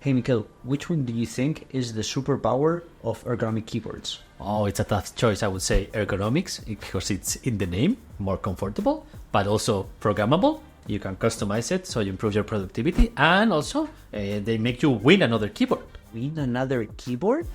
Hey, Mikkel, which one do you think is the superpower of ergonomic keyboards? Oh, it's a tough choice. I would say ergonomics because it's in the name, more comfortable, but also programmable. You can customize it so you improve your productivity, and also they make you win another keyboard. Win another keyboard?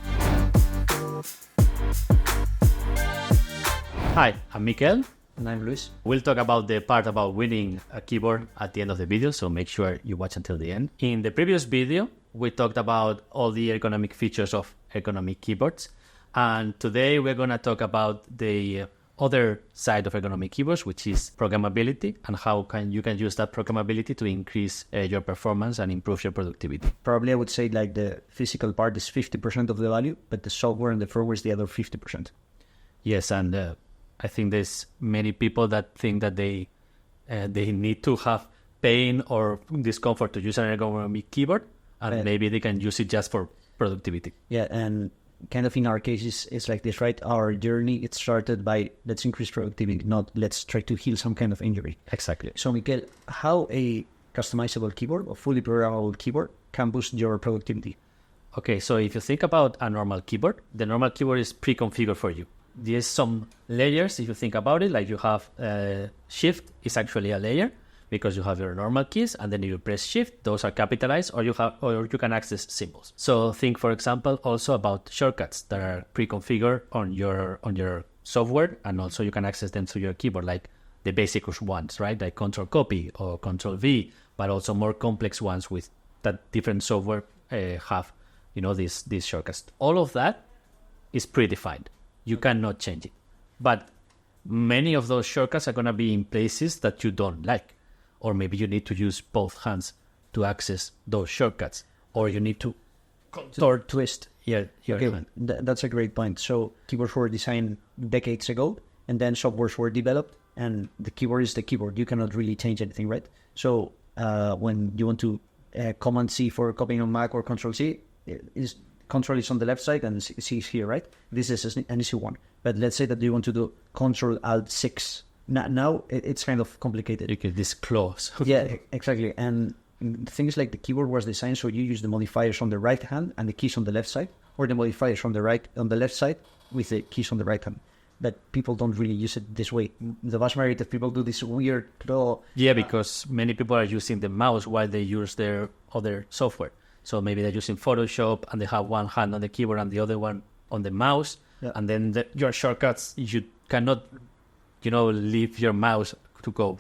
Hi, I'm Mikkel. And I'm Luis. We'll talk about the part about winning a keyboard at the end of the video, so make sure you watch until the end. In the previous video, we talked about all the ergonomic features of ergonomic keyboards. And today we're going to talk about the other side of ergonomic keyboards, which is programmability, and how you can use that programmability to increase your performance and improve your productivity. Probably I would say like the physical part is 50% of the value, but the software and the firmware is the other 50%. Yes, and I think there's many people that think that they need to have pain or discomfort to use an ergonomic keyboard, and maybe they can use it just for productivity. Yeah, and kind of in our case, it's like this, right? Our journey, it started by let's increase productivity, not let's try to heal some kind of injury. Exactly. So, Mikkel, how a customizable keyboard or fully programmable keyboard can boost your productivity? Okay, so if you think about a normal keyboard, the normal keyboard is pre-configured for you. There's some layers, if you think about it, like you have Shift is actually a layer because you have your normal keys, and then you press Shift, those are capitalized, or you can access symbols. So think, for example, also about shortcuts that are pre-configured on your software, and also you can access them through your keyboard, like the basic ones, right? Like Control Copy or Control V, but also more complex ones with that different software have, these shortcuts. All of that is predefined. You cannot change it. But many of those shortcuts are going to be in places that you don't like. Or maybe you need to use both hands to access those shortcuts. Or you need to twist your hand. That's a great point. So keyboards were designed decades ago, and then softwares were developed, and the keyboard is the keyboard. You cannot really change anything, right? So when you want to Command C for copying on Mac or Control C, Control is on the left side and C is here, right? This is an easy one. But let's say that you want to do Control Alt 6. Now it's kind of complicated. You get this clause. Yeah, exactly. And things like the keyboard was designed so you use the modifiers on the right hand and the keys on the left side, or the modifiers on the left side with the keys on the right hand. But people don't really use it this way. The vast majority of people do this weird claw. Yeah, because many people are using the mouse while they use their other software. So maybe they're using Photoshop and they have one hand on the keyboard and the other one on the mouse. Yeah. And then your shortcuts, you cannot, leave your mouse to go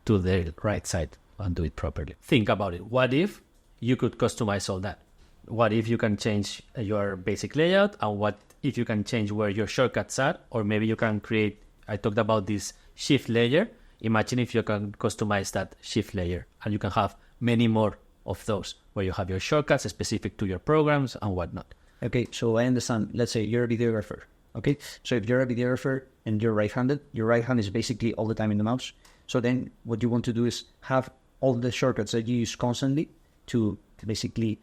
to the right side and do it properly. Think about it. What if you could customize all that? What if you can change your basic layout? And what if you can change where your shortcuts are? Or maybe you can create, I talked about this shift layer. Imagine if you can customize that shift layer and you can have many more of those where you have your shortcuts specific to your programs and whatnot. Okay, so I understand. Let's say you're a videographer. Okay, so if you're a videographer and you're right-handed, your right hand is basically all the time in the mouse. So then what you want to do is have all the shortcuts that you use constantly to basically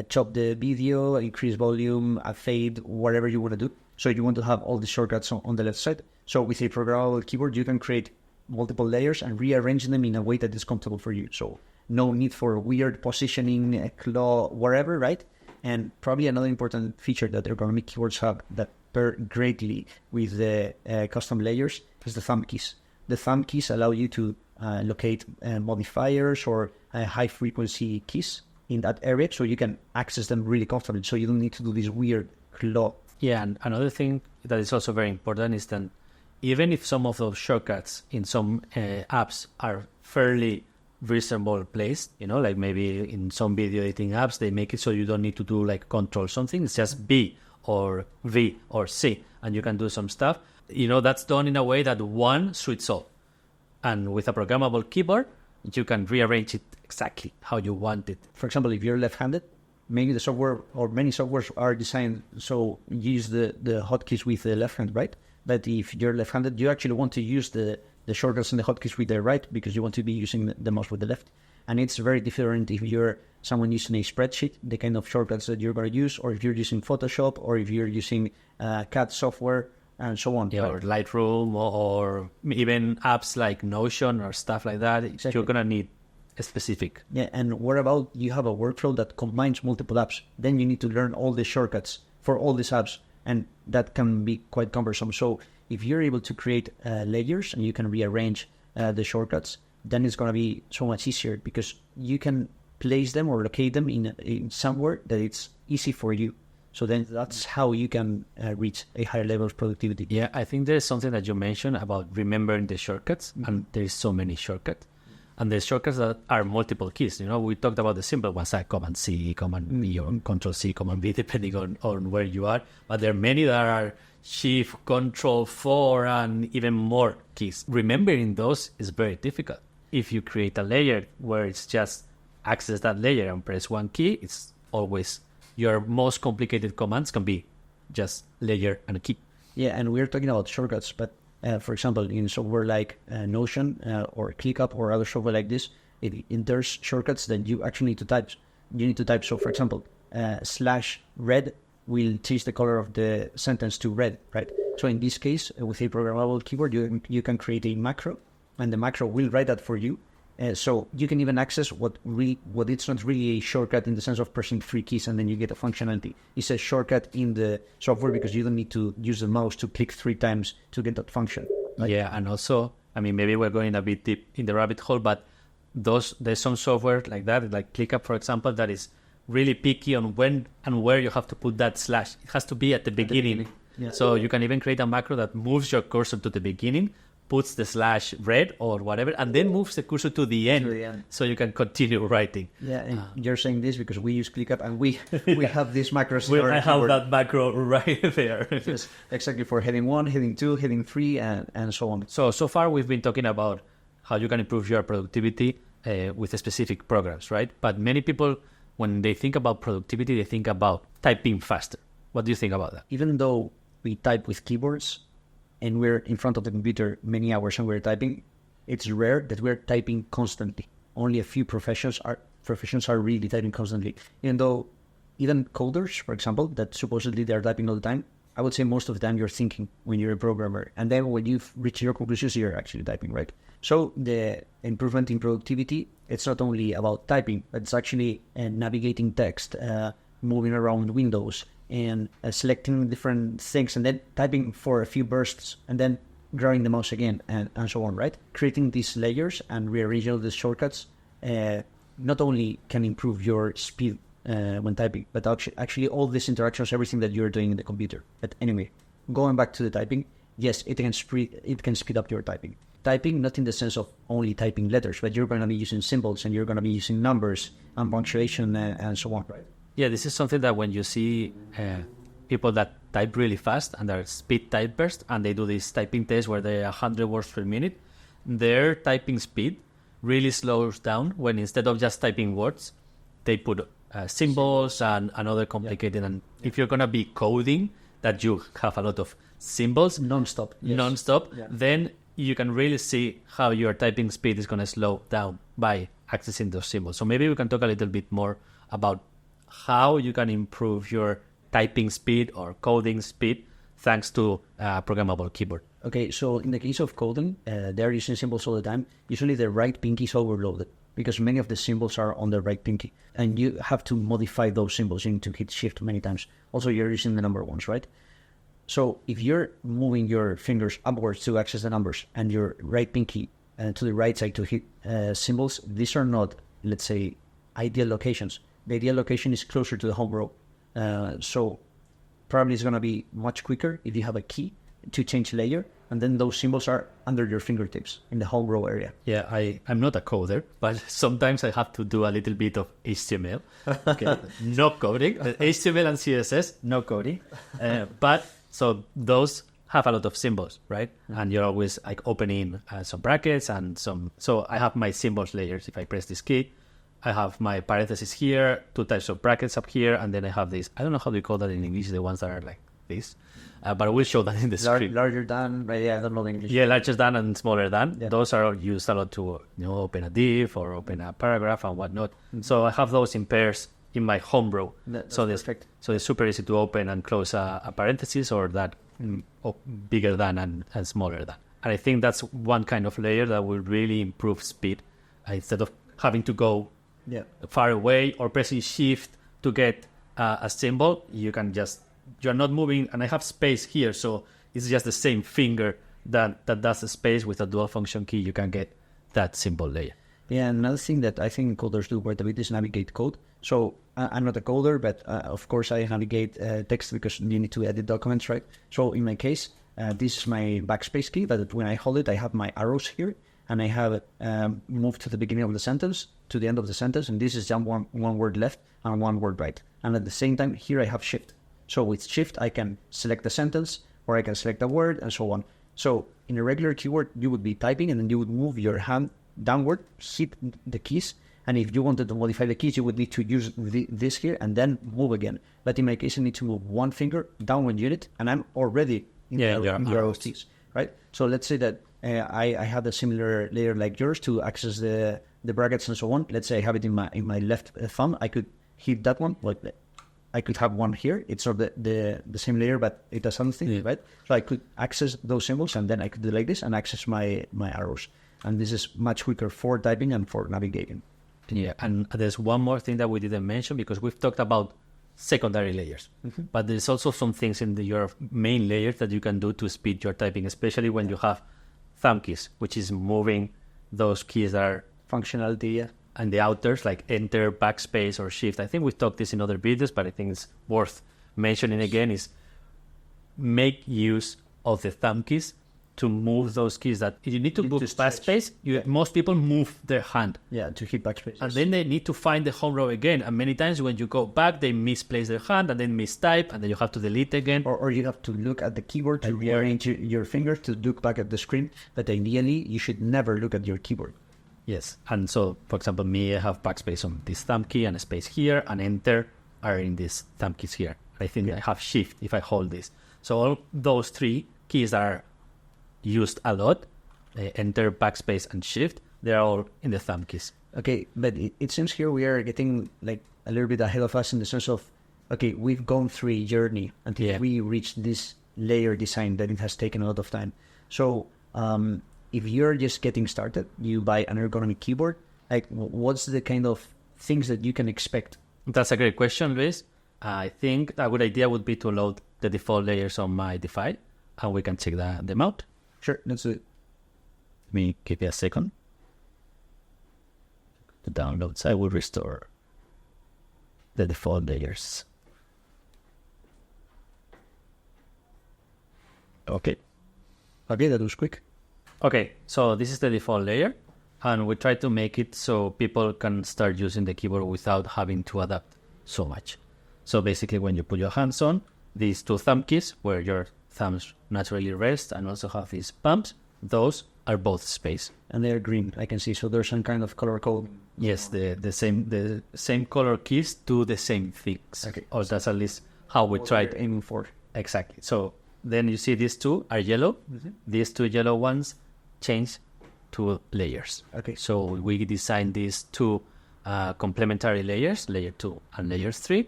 chop the video, increase volume, fade, whatever you want to do. So you want to have all the shortcuts on the left side. So with a programmable keyboard, you can create multiple layers and rearrange them in a way that is comfortable for you. So no need for weird positioning, claw, whatever, right? And probably another important feature that ergonomic keyboards have that pair greatly with the custom layers is the thumb keys. The thumb keys allow you to locate modifiers or high-frequency keys in that area, so you can access them really comfortably, so you don't need to do this weird claw. Yeah, and another thing that is also very important is that even if some of those shortcuts in some apps are fairly reasonable place, like maybe in some video editing apps they make it so you don't need to do like control something, it's just B or V or C and you can do some stuff, that's done in a way that one suits all. And with a programmable keyboard you can rearrange it exactly how you want it. For example, if you're left-handed, maybe the software or many softwares are designed so you use the hotkeys with the left hand, right? But if you're left-handed, you actually want to use the shortcuts and the hotkeys with the right because you want to be using the mouse with the left. And it's very different if you're someone using a spreadsheet, the kind of shortcuts that you're going to use, or if you're using Photoshop, or if you're using CAD software, and so on. Yeah, right? Or Lightroom, or even apps like Notion or stuff like that. Exactly. You're going to need specific. Yeah, and what about you have a workflow that combines multiple apps? Then you need to learn all the shortcuts for all these apps, and that can be quite cumbersome. So if you're able to create layers and you can rearrange the shortcuts, then it's going to be so much easier because you can place them or locate them in somewhere that it's easy for you. So then that's how you can reach a higher level of productivity. Yeah, I think there's something that you mentioned about remembering the shortcuts, and there's so many shortcuts. And the shortcuts that are multiple keys. You know, we talked about the simple ones like Command C, Command V, or Control C, Command V, depending on where you are. But there are many that are Shift, Control 4, and even more keys. Remembering those is very difficult. If you create a layer where it's just access that layer and press one key, it's always your most complicated commands can be just layer and a key. Yeah, and we're talking about shortcuts, but for example, in software like Notion or ClickUp or other software like this, there's shortcuts that you actually need to type. You need to type. So, for example, /red will change the color of the sentence to red, right? So in this case, with a programmable keyboard, you can create a macro, and the macro will write that for you. So you can even access what it's not really a shortcut in the sense of pressing 3 keys and then you get a functionality. It's a shortcut in the software because you don't need to use the mouse to click 3 times to get that function. Right? Yeah, and also, I mean, maybe we're going a bit deep in the rabbit hole, but there's some software like that, like ClickUp, for example, that is really picky on when and where you have to put that slash. It has to be at the beginning. Yeah. So you can even create a macro that moves your cursor to the beginning, puts the /red or whatever, and then moves the cursor to the end, so you can continue writing. Yeah, and you're saying this because we use ClickUp and we have these macros. I have that macro right there. Yes, exactly, for heading 1, heading 2, heading 3, and so on. So far we've been talking about how you can improve your productivity with specific programs, right? But many people, when they think about productivity, they think about typing faster. What do you think about that? Even though we type with keyboards, and we're in front of the computer many hours and we're typing, it's rare that we're typing constantly. Only a few professions are really typing constantly. Even coders, for example, that supposedly they're typing all the time, I would say most of the time you're thinking when you're a programmer. And then when you've reached your conclusions, you're actually typing, right? So the improvement in productivity, it's not only about typing, but it's actually navigating text, moving around windows, and selecting different things and then typing for a few bursts and then grabbing the mouse again and so on, right? Creating these layers and rearranging the shortcuts not only can improve your speed when typing, but actually all these interactions, everything that you're doing in the computer. But anyway, going back to the typing, yes, it can speed up your typing. Typing, not in the sense of only typing letters, but you're going to be using symbols and you're going to be using numbers and punctuation and so on, right? Yeah, this is something that when you see people that type really fast and they're speed typers and they do this typing test where they're 100 words per minute, their typing speed really slows down when instead of just typing words, they put symbols and other complicated. Yeah. And if you're going to be coding that you have a lot of symbols non-stop, yeah, then you can really see how your typing speed is going to slow down by accessing those symbols. So maybe we can talk a little bit more about how you can improve your typing speed or coding speed thanks to a programmable keyboard. Okay, so in the case of coding, they're using symbols all the time. Usually the right pinky is overloaded because many of the symbols are on the right pinky and you have to modify those symbols. You need to hit shift many times. Also, you're using the number ones, right? So if you're moving your fingers upwards to access the numbers and your right pinky to the right side to hit symbols, these are not, let's say, ideal locations. The ideal location is closer to the home row. So probably it's going to be much quicker if you have a key to change layer, and then those symbols are under your fingertips in the home row area. Yeah, I'm not a coder, but sometimes I have to do a little bit of HTML. Okay, no coding. HTML and CSS, no coding. But so those have a lot of symbols, right? Mm-hmm. And you're always like opening some brackets and some. So I have my symbols layers. If I press this key, I have my parentheses here, 2 types of brackets up here, and then I have this. I don't know how do you call that in English, the ones that are like this. But we'll show that in the script. Larger than, right? Yeah, I don't know the English. Yeah, larger than and smaller than. Yeah. Those are used a lot to open a div or open a paragraph and whatnot. Mm-hmm. So I have those in pairs in my home row. So perfect. So it's super easy to open and close a parenthesis or that bigger than and smaller than. And I think that's one kind of layer that will really improve speed. Instead of having to go far away or pressing shift to get a symbol. You're not moving, and I have space here, so it's just the same finger that does the space. With a dual function key, you can get that symbol layer. Yeah, another thing that I think coders do quite a bit is navigate code. So I'm not a coder, but of course I navigate text because you need to edit documents, right? So in my case, this is my backspace key, but when I hold it, I have my arrows here, and I have moved to the beginning of the sentence, to the end of the sentence, and this is just one word left and one word right. And at the same time, here I have shift. So with shift, I can select the sentence, or I can select a word, and so on. So in a regular keyboard, you would be typing, and then you would move your hand downward, hit the keys, and if you wanted to modify the keys, you would need to use this here and then move again. But in my case, I need to move one finger down 1 unit, and I'm already in the arrows keys, right? So let's say that I have a similar layer like yours to access the brackets and so on. Let's say I have it in my left thumb. I could hit that one, like I could have one here. It's not the same layer, but it does something, right? So I could access those symbols, and then I could do like this and access my arrows. And this is much quicker for typing and for navigating. Yeah, and there's one more thing that we didn't mention, because we've talked about secondary layers, but there's also some things in your main layers that you can do to speed your typing, especially when you have thumb keys, which is moving those keys that are functionality, and the outers like enter, backspace, or shift. I think we've talked this in other videos, but I think it's worth mentioning again, is make use of the thumb keys to move those keys. That if you need to move backspace, most people move their hand. Yeah, to hit backspace. And then they need to find the home row again. And many times when you go back, they misplace their hand and then mistype, and then you have to delete again. Or you have to look at the keyboard to rearrange your fingers to look back at the screen. But ideally, you should never look at your keyboard. Yes. And so, for example, me, I have backspace on this thumb key and a space here, and enter are in these thumb keys here. I think I have shift if I hold this. So all those three keys are used a lot, enter, backspace, and shift, they're all in the thumb keys. Okay, but it seems here we are getting like a little bit ahead of us in the sense of, okay, we've gone through a journey until we reached this layer design that it has taken a lot of time. So if you're just getting started, you buy an ergonomic keyboard, like what's the kind of things that you can expect? That's a great question, Luis. I think a good idea would be to load the default layers on my device, and we can check them out. Sure, let's do it. Let me give you a second. The downloads, I will restore the default layers. Okay, that was quick. Okay, so this is the default layer, and we try to make it so people can start using the keyboard without having to adapt so much. So basically, when you put your hands on, these two thumb keys, where your thumbs naturally rest and also have these bumps, those are both space. And they're green, I can see. So there's some kind of color code. Yes, the same color keys do the same things. Okay. Or that's at least how we tried aiming for. Exactly. So then you see these two are yellow. These two yellow ones change to layers. Okay. So we designed these two complementary layers, layer 2 and layer 3,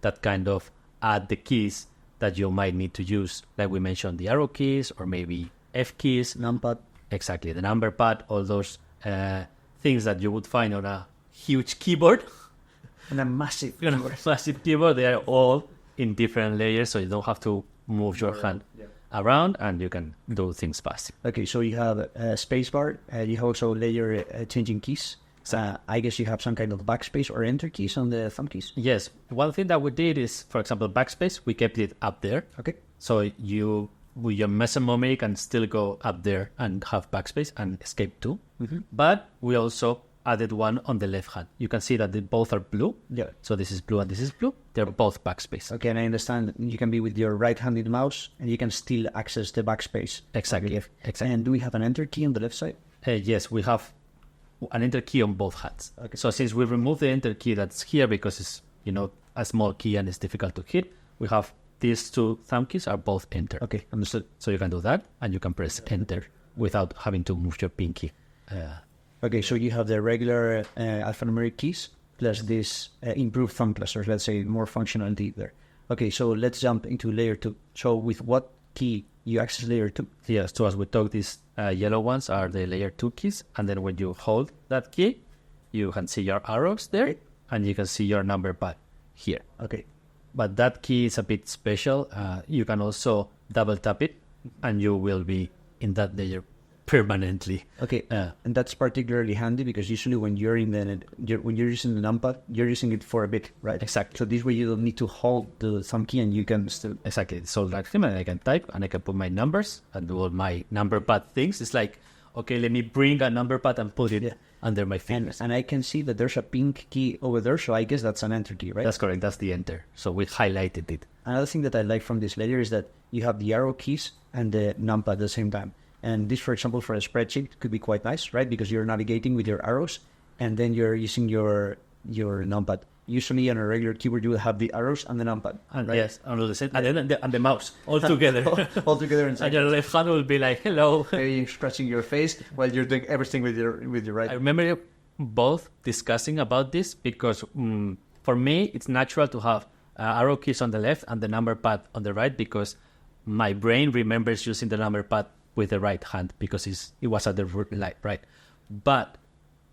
that kind of add the keys that you might need to use, like we mentioned, the arrow keys or maybe F keys. Numpad. Exactly, the number pad, all those things that you would find on a huge keyboard. And a massive keyboard, they are all in different layers, so you don't have to move your hand around, and you can do things fast. Okay, so you have a spacebar, you have also layer changing keys. I guess you have some kind of backspace or enter keys on the thumb keys. Yes. One thing that we did is, for example, backspace, we kept it up there. Okay. So you, with your memory, can still go up there and have backspace and escape too. But we also added one on the left hand. You can see that they both are blue. Yeah. So this is blue and this is blue. They're both backspace. Okay, and I understand you can be with your right-handed mouse and you can still access the backspace. Exactly. Okay. Exactly. And do we have an enter key on the left side? Yes, we have an enter key on both hands. Okay. So since we removed the enter key that's here because it's, a small key and it's difficult to hit, we have these two thumb keys are both enter. Okay, understood. So you can do that and you can press enter without having to move your pinky. Okay, so you have the regular alphanumeric keys plus this improved thumb clusters, let's say more functionality there. Okay, so let's jump into layer 2. So with what key you access layer 2? Yes, so as we talked, these yellow ones are the layer 2 keys, and then when you hold that key, you can see your arrows there, and you can see your number pad here. Okay. But that key is a bit special. You can also double tap it, and you will be in that layer permanently. Okay, and that's particularly handy because usually when you're when you're using the numpad, you're using it for a bit, right? Exactly. So this way you don't need to hold the thumb key and you can still... Exactly. So like him, and I can type and I can put my numbers and do all my number pad things. It's like, okay, let me bring a number pad and put it under my fingers. And I can see that there's a pink key over there, so I guess that's an enter key, right? That's correct. That's the enter. So we highlighted it. Another thing that I like from this layer is that you have the arrow keys and the numpad at the same time. And this, for example, for a spreadsheet could be quite nice, right? Because you're navigating with your arrows and then you're using your numpad. Usually on a regular keyboard, you will have the arrows and the numpad. And right? yes, and the same, and then and the mouse all together. all together inside. And your left hand will be like, hello. Maybe scratching your face while you're doing everything with your right. I remember both discussing about this because for me, it's natural to have arrow keys on the left and the number pad on the right because my brain remembers using the number pad with the right hand because it was at the right. But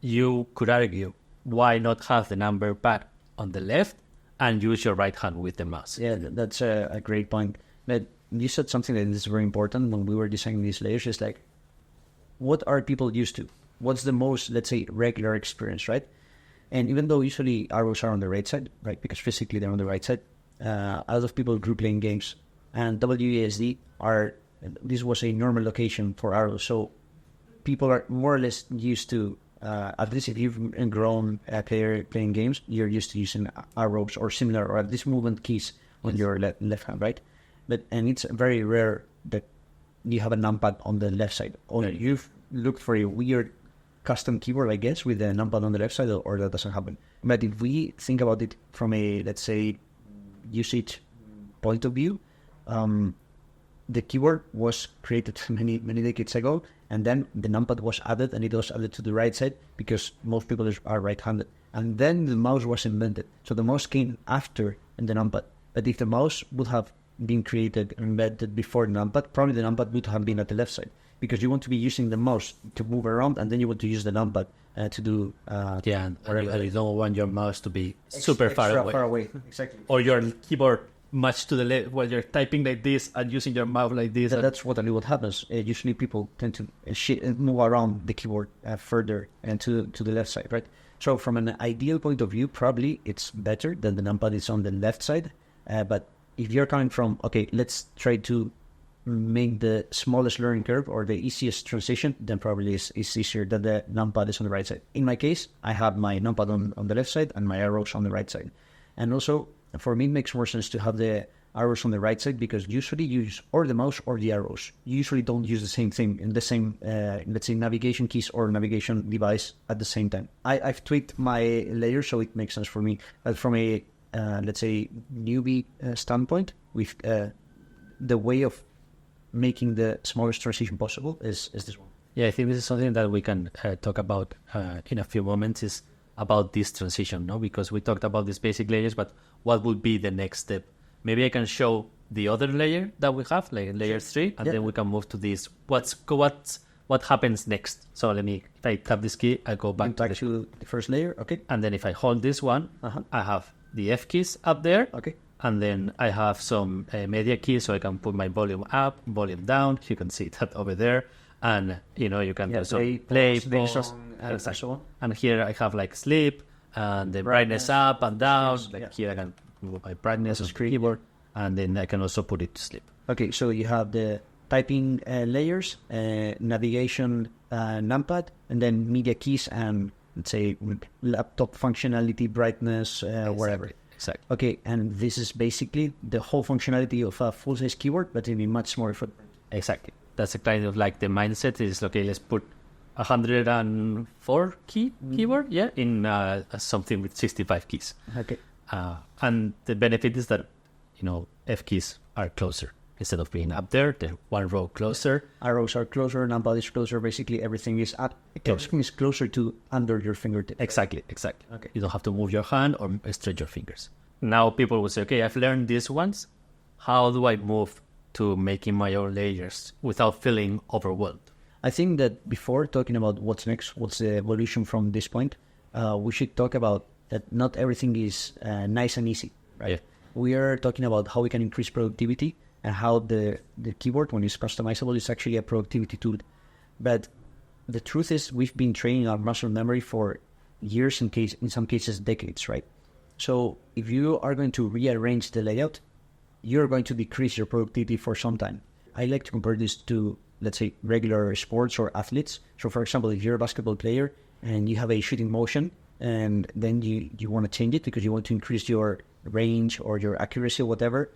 you could argue, why not have the number pad on the left and use your right hand with the mouse? Yeah, that's a great point. But you said something that is very important when we were designing these layers. Is like, what are people used to? What's the most, let's say, regular experience, right? And even though usually arrows are on the right side, right, because physically they're on the right side, a lot of people grew playing games, and WASD this was a normal location for arrows, so people are more or less used to, at least if you've grown a player playing games, you're used to using arrows or similar, or at least movement keys on your left hand, right? And it's very rare that you have a numpad on the left side. Or you've looked for a weird custom keyboard, I guess, with the numpad on the left side, or that doesn't happen. But if we think about it from a, let's say, usage point of view, the keyboard was created many decades ago, and then the numpad was added, and it was added to the right side because most people are right-handed. And then the mouse was invented. So the mouse came after the numpad. But if the mouse would have been created and invented before the numpad, probably the numpad would have been at the left side because you want to be using the mouse to move around, and then you want to use the numpad to do... and you don't want your mouse to be super far away. Exactly. Or your keyboard much to the left while you're typing like this and using your mouse like this. That's what happens. Usually people tend to move around the keyboard further and to the left side, right? So from an ideal point of view, probably it's better that the numpad is on the left side. But if you're coming from, okay, let's try to make the smallest learning curve or the easiest transition, then probably it's easier that the numpad is on the right side. In my case, I have my numpad on the left side and my arrows on the right side. And also, for me, it makes more sense to have the arrows on the right side because usually you use or the mouse or the arrows. You usually don't use the same thing in the same, let's say, navigation keys or navigation device at the same time. I've tweaked my layer so it makes sense for me. From a, let's say, newbie standpoint, with the way of making the smallest transition possible is this one. Yeah, I think this is something that we can talk about in a few moments, is about this transition, no? Because we talked about these basic layers, but what would be the next step? Maybe I can show the other layer that we have, like layer 3, and then we can move to this. What happens next? So if I tap this key, I go back to the first layer, okay? And then if I hold this one, I have the F keys up there, okay? And then I have some media keys, so I can put my volume up, volume down. You can see that over there. And, you can play, pause, and so on. And here I have like sleep and the brightness up and down. Here I can move my brightness on the keyboard, and then I can also put it to sleep. Okay, so you have the typing layers, navigation numpad, and then media keys and, let's say, laptop functionality, brightness, wherever. Exactly. Okay, and this is basically the whole functionality of a full-size keyboard, but in a much smaller footprint. Exactly. That's a kind of like the mindset is, okay, let's put 104 keyboard, in something with 65 keys. Okay. And the benefit is that, F keys are closer. Instead of being up there, they're one row closer. Arrows are closer, numpad is closer, basically everything is everything is closer to under your fingertip. Exactly. Okay. You don't have to move your hand or stretch your fingers. Now people will say, okay, I've learned these ones. How do I move to making my own layers without feeling overwhelmed? I think that before talking about what's next, what's the evolution from this point, we should talk about that not everything is nice and easy, right? Yeah. We are talking about how we can increase productivity and how the keyboard, when it's customizable, is actually a productivity tool. But the truth is we've been training our muscle memory for years, in some cases decades, right? So if you are going to rearrange the layout, you're going to decrease your productivity for some time. I like to compare this to, let's say, regular sports or athletes. So for example, if you're a basketball player and you have a shooting motion and then you want to change it because you want to increase your range or your accuracy or whatever,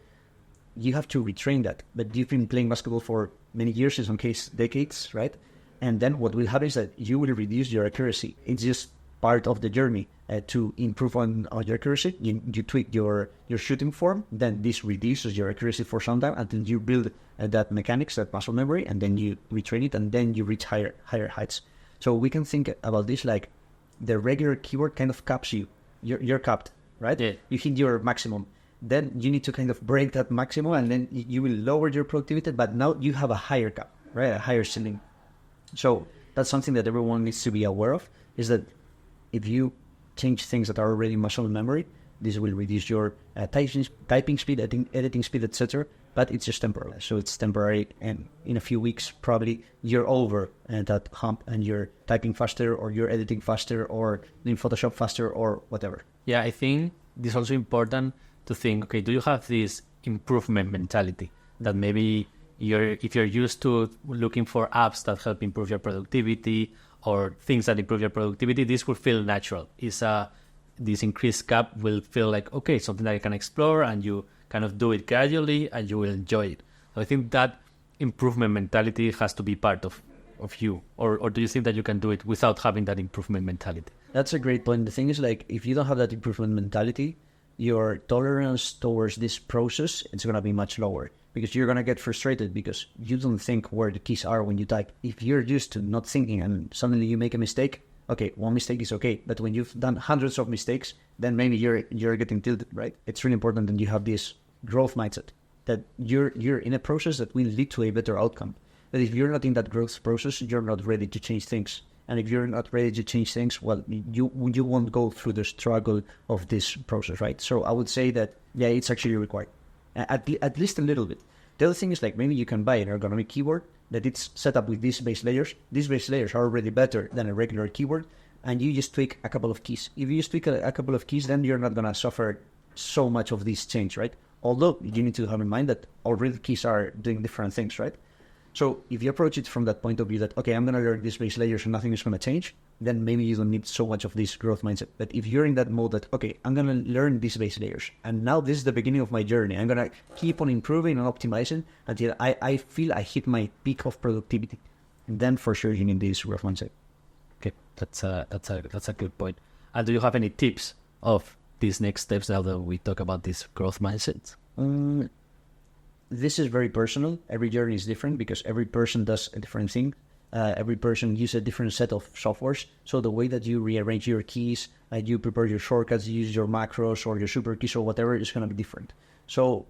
you have to retrain that. But you've been playing basketball for many years, in some cases decades, right? And then what will happen is that you will reduce your accuracy. It's just part of the journey to improve on your accuracy. You tweak your shooting form, then this reduces your accuracy for some time until you build that mechanics, that muscle memory, and then you retrain it, and then you reach higher heights. So we can think about this like the regular keyboard kind of caps you. You're capped, right? Yeah. You hit your maximum. Then you need to kind of break that maximum, and then you will lower your productivity, but now you have a higher cap, right? A higher ceiling. So that's something that everyone needs to be aware of, is that if you change things that are already muscle memory, this will reduce your typing speed, editing speed, etc. But it's just temporary. So it's temporary, and in a few weeks, probably you're over that hump and you're typing faster, or you're editing faster, or in Photoshop faster, or whatever. Yeah, I think it's also important to think, okay, do you have this improvement mentality that maybe if you're used to looking for apps that help improve your productivity or things that improve your productivity, this will feel natural. This increased cap will feel like, okay, something that I can explore, and you kind of do it gradually and you will enjoy it. So I think that improvement mentality has to be part of you. Or do you think that you can do it without having that improvement mentality? That's a great point. The thing is, like, if you don't have that improvement mentality, your tolerance towards this process, it's going to be much lower, because you're going to get frustrated because you don't think where the keys are when you type. If you're used to not thinking and suddenly you make a mistake, okay, one mistake is okay. But when you've done hundreds of mistakes, then maybe you're getting tilted, right? It's really important that you have this growth mindset, that you're in a process that will lead to a better outcome. That if you're not in that growth process, you're not ready to change things. And if you're not ready to change things, well, you won't go through the struggle of this process, right? So I would say that, yeah, it's actually required, at least a little bit. The other thing is, like, maybe you can buy an ergonomic keyboard that it's set up with these base layers. These base layers are already better than a regular keyboard, and you just tweak a couple of keys. If you just tweak a couple of keys, then you're not going to suffer so much of this change, right? Although you need to have in mind that already keys are doing different things, right? So if you approach it from that point of view that, okay, I'm going to learn these base layers and nothing is going to change, then maybe you don't need so much of this growth mindset. But if you're in that mode that, okay, I'm going to learn these base layers, and now this is the beginning of my journey, I'm going to keep on improving and optimizing until I feel I hit my peak of productivity, and then for sure you need this growth mindset. Okay, that's a good point. And do you have any tips of these next steps now that we talk about this growth mindset? This is very personal. Every journey is different because every person does a different thing. Every person uses a different set of softwares. So the way that you rearrange your keys, you prepare your shortcuts, you use your macros or your super keys or whatever, is going to be different. So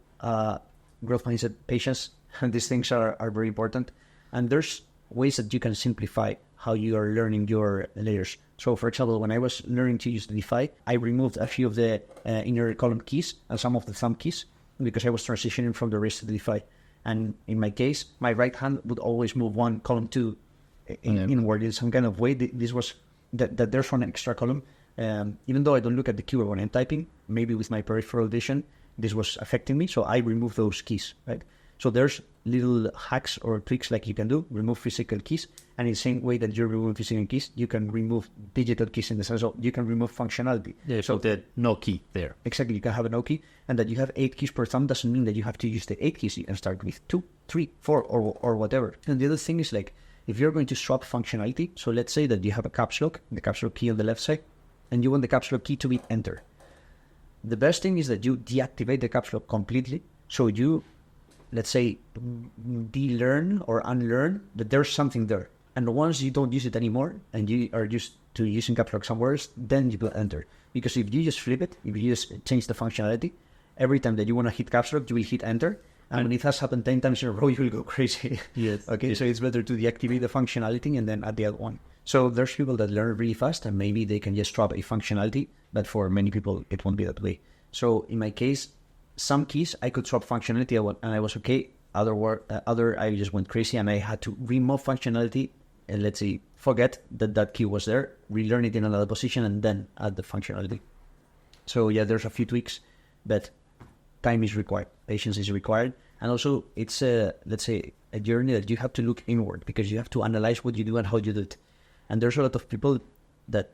growth mindset, patience, these things are very important. And there's ways that you can simplify how you are learning your layers. So for example, when I was learning to use the DeFi, I removed a few of the inner column keys and some of the thumb keys, because I was transitioning from the wrist to the DeFi. And in my case, my right hand would always move one column two inward in some kind of way. This was that there's one extra column. Even though I don't look at the keyboard when I'm typing, maybe with my peripheral vision, this was affecting me. So I removed those keys, right? So there's little hacks or tricks like you can do, remove physical keys. And in the same way that you remove physical keys, you can remove digital keys in the sense of you can remove functionality. Yeah, so the no key there. Exactly, you can have a no key. And that you have 8 keys per thumb doesn't mean that you have to use the 8 keys. You can start with 2, 3, 4, or whatever. And the other thing is, like, if you're going to swap functionality, so let's say that you have a caps lock, the caps lock key on the left side, and you want the caps lock key to be enter. The best thing is that you deactivate the caps lock completely. So you, let's say, de-learn or unlearn that there's something there. And once you don't use it anymore and you are used to using caps lock somewhere else, then you will enter. Because if you just flip it, if you just change the functionality, every time that you want to hit caps lock, you will hit enter. And when it has happened 10 times in a row, you will go crazy. Yes. Okay, so it's better to deactivate the functionality and then add the other one. So there's people that learn really fast and maybe they can just drop a functionality, but for many people, it won't be that way. So in my case, some keys, I could swap functionality and I was okay. Other, I just went crazy and I had to remove functionality and let's say, forget that key was there, relearn it in another position and then add the functionality. So yeah, there's a few tweaks, but time is required, patience is required. And also it's let's say a journey that you have to look inward because you have to analyze what you do and how you do it. And there's a lot of people that,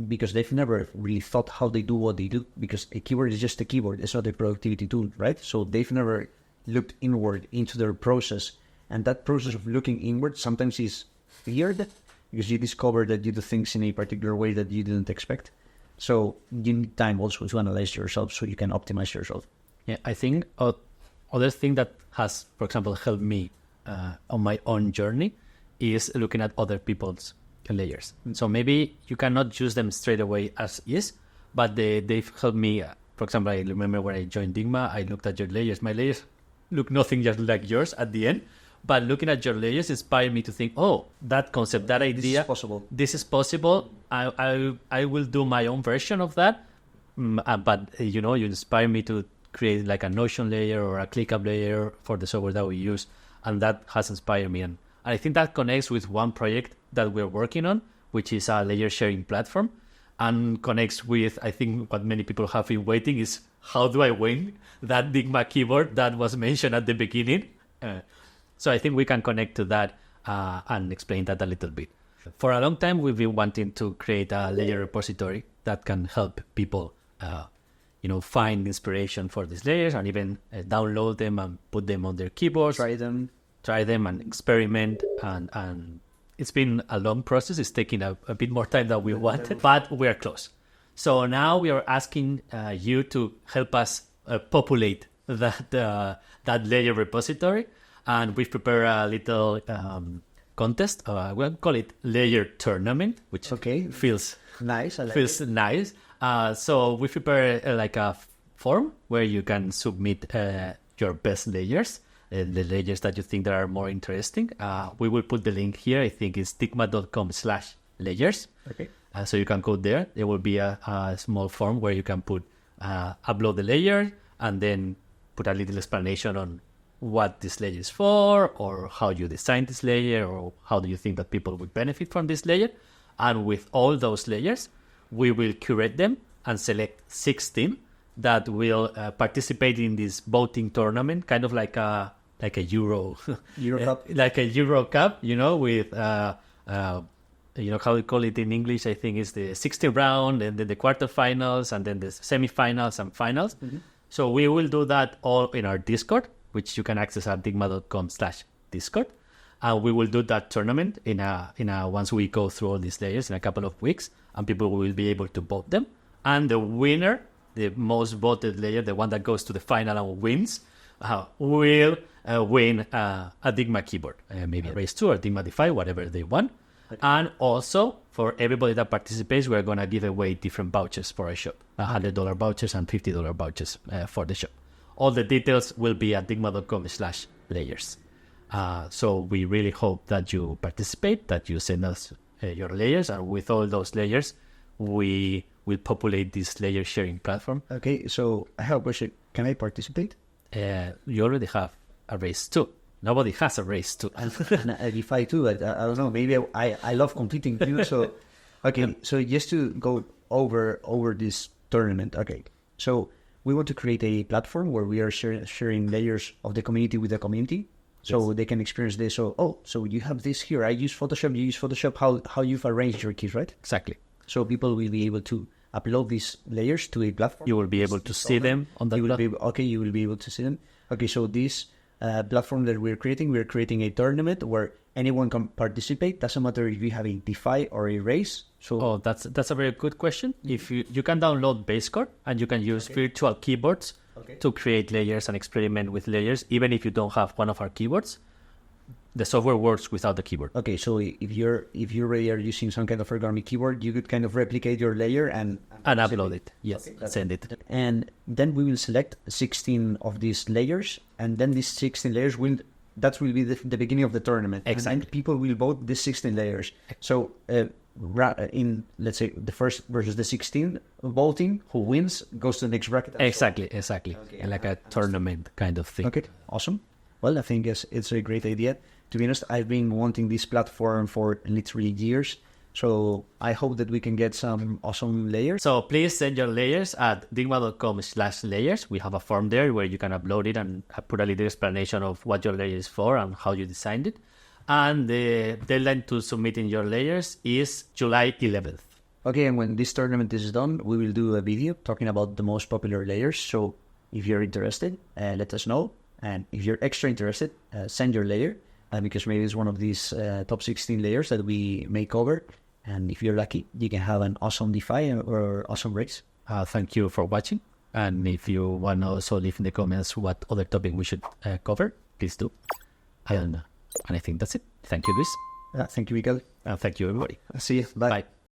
because they've never really thought how they do what they do, because a keyboard is just a keyboard, it's not a productivity tool, right? So they've never looked inward into their process. And that process of looking inward sometimes is weird because you discover that you do things in a particular way that you didn't expect. So you need time also to analyze yourself so you can optimize yourself. Yeah, I think other thing that has, for example, helped me on my own journey is looking at other people's layers. So maybe you cannot use them straight away as is, but they've helped me. For example, I remember when I joined Digma, I looked at your layers. My layers look nothing just like yours at the end, but looking at your layers inspired me to think, oh, that concept, that idea, this is possible. I will do my own version of that. But you inspire me to create like a Notion layer or a ClickUp layer for the software that we use, and that has inspired me. And I think that connects with one project that we're working on, which is a layer sharing platform, and connects with, I think, what many people have been waiting is, how do I win that Digma keyboard that was mentioned at the beginning? So I think we can connect to that and explain that a little bit. For a long time, we've been wanting to create a layer repository that can help people find inspiration for these layers and even download them and put them on their keyboards. Try them and experiment. And it's been a long process. It's taking a bit more time than we wanted, but we're close. So now we are asking you to help us populate that layer repository. And we've prepared a little contest. We'll call it layer tournament, which feels nice. Feels nice. So we prepare like a form where you can submit your best layers, the layers that you think that are more interesting. We will put the link here. I think it's digma.com/layers. Okay. So you can go there. There will be a small form where you can upload the layer and then put a little explanation on what this layer is for, or how you designed this layer, or how do you think that people would benefit from this layer. And with all those layers, we will curate them and select 16 that will participate in this voting tournament, kind of like a Euro Cup. Like a Euro Cup, with how we call it in English. I think it's the 16th round, and then the quarterfinals, and then the semifinals and finals. Mm-hmm. So we will do that all in our Discord, which you can access at digma.com/Discord. And we will do that tournament once we go through all these layers in a couple of weeks, and people will be able to vote them. And the winner, the most voted layer, the one that goes to the final and wins, will win a Digma keyboard, maybe a Race 2 or Digma D5, whatever they want. Okay. And also, for everybody that participates, we're going to give away different vouchers for our shop, $100 vouchers and $50 vouchers for the shop. All the details will be at digma.com/layers. So we really hope that you participate, that you send us your layers, and with all those layers, we will populate this layer sharing platform. Okay, so I have a question. Can I participate? You already have a Race 2. Nobody has a Race 2. And a D5 too. I don't know. Maybe I love competing too. So, okay. So just to go over this tournament. Okay. So we want to create a platform where we are sharing layers of the community with the community. So they can experience this. So you have this here. I use Photoshop. You use Photoshop. How you've arranged your keys, right? Exactly. So people will be able to upload these layers to a platform. You will be able to see them on that platform. You will be able to see them. Okay, so this platform that we're creating a tournament where anyone can participate. Doesn't matter if you have a DeFi or a race. So that's a very good question. If you can download Basecode and you can use virtual keyboards to create layers and experiment with layers, even if you don't have one of our keyboards. The software works without the keyboard. Okay, so if you already are using some kind of ergonomic keyboard, you could kind of replicate your layer and upload it. Yes, send it. And then we will select 16 of these layers, and then these 16 layers will that will be the beginning of the tournament. Exactly. And people will vote the 16 layers. So in, let's say, the first versus the 16 voting, who wins goes to the next bracket. Exactly. Okay. And like a tournament kind of thing. Okay, awesome. Well, I think it's a great idea. To be honest, I've been wanting this platform for literally years. So I hope that we can get some awesome layers. So please send your layers at dygma.com/layers. We have a form there where you can upload it and put a little explanation of what your layer is for and how you designed it. And the deadline to submitting your layers is July 11th. Okay, and when this tournament is done, we will do a video talking about the most popular layers. So if you're interested, let us know. And if you're extra interested, send your layer, because maybe it's one of these top 16 layers that we may cover. And if you're lucky, you can have an awesome DeFi or awesome race. Thank you for watching. And if you want to also leave in the comments what other topic we should cover, please do. And I think that's it. Thank you, Luis. Thank you, Miguel. And thank you, everybody. See you. Bye. Bye.